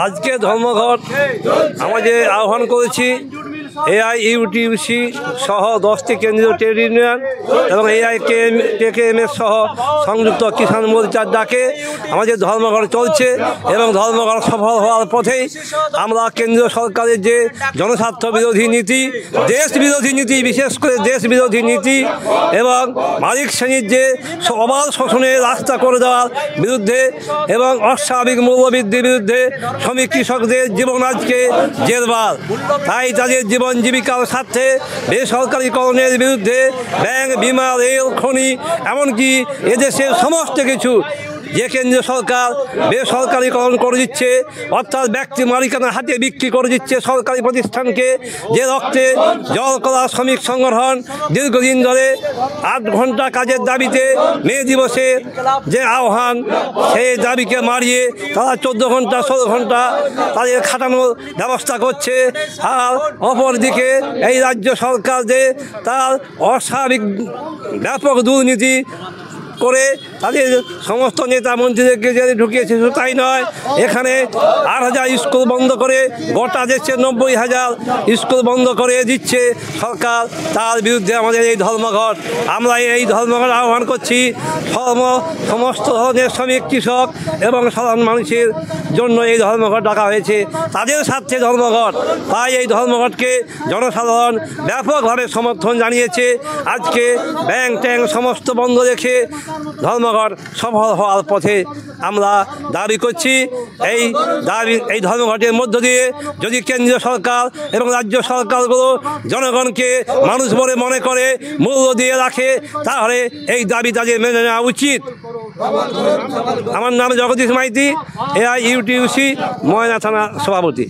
আজকে ধর্মঘট আমাদের আহ্বান করেছি এআইইউটিউসি সহ 10টি কেন্দ্রীয় ট্রেড ইউনিয়ন এবং এআইকেএমএস সহ সংযুক্ত কিষাণ মোর্চার ডাকে আমাদের ধর্মঘট চলছে এবং ধর্মঘট সফল হওয়ার পথেই আমরা কেন্দ্রীয় সরকারের যে জনস্বার্থ বিরোধী নীতি, দেশ বিরোধী নীতি, বিশেষ করে দেশ বিরোধী নীতি এবং মালিক শ্রেণীর যে অবাধ শোষণে রাস্তা করে দেওয়ার বিরুদ্ধে এবং অস্বাভাবিক মূল্যবৃদ্ধির বিরুদ্ধে শ্রমিক কৃষকদের জীবন আজকে জেরবার। তাই তাদের জীবন জীবিকার স্বার্থে বেসরকারিকরণের বিরুদ্ধে ব্যাংক, বিমা, রেল, খনি এমনকি এদেশের সমস্ত কিছু যে কেন্দ্রীয় সরকার বেসরকারিকরণ করে দিচ্ছে, অর্থাৎ ব্যক্তি মালিকানার হাতে বিক্রি করে দিচ্ছে সরকারি প্রতিষ্ঠানকে, যে রক্তে জল করা শ্রমিক সংগঠন দীর্ঘদিন ধরে 8 ঘন্টা কাজের দাবিতে মে দিবসে যে আহ্বান, সেই দাবিকে মারিয়ে তারা 14 ঘন্টা 16 ঘন্টা তাদের খাটানোর ব্যবস্থা করছে। আর অপরদিকে এই রাজ্য সরকার যে তার অস্বাভাবিক ব্যাপক দুর্নীতি করে তাদের সমস্ত নেতা মন্ত্রীদেরকে জেলে ঢুকিয়েছে। শুধু তাই নয়, এখানে 8,000 স্কুল বন্ধ করে গোটা দেশে 90,000 স্কুল বন্ধ করে দিচ্ছে সরকার। তার বিরুদ্ধে আমাদের এই ধর্মঘট। আমরা এই ধর্মঘট আহ্বান করছি সমস্ত ধরনের শ্রমিক, কৃষক এবং সাধারণ মানুষের জন্য এই ধর্মঘট ডাকা হয়েছে, তাদের স্বার্থে ধর্মঘট। তাই এই ধর্মঘটকে জনসাধারণ ব্যাপকভাবে সমর্থন জানিয়েছে। আজকে ব্যাংক ট্যাঙ্ক সমস্ত বন্ধ রেখে ধর্মঘট সফল হওয়ার পথে আমরা দাবি করছি। এই ধর্মঘটের মধ্য দিয়ে যদি কেন্দ্রীয় সরকার এবং রাজ্য সরকারগুলো জনগণকে মানুষ বলে মনে করে, মূল্য দিয়ে রাখে, তাহলে এই দাবি তাদের মেনে নেওয়া উচিত। আমার নাম জগদীশ মাইতি, এআইইউটিউসি ময়না থানা সভাপতি।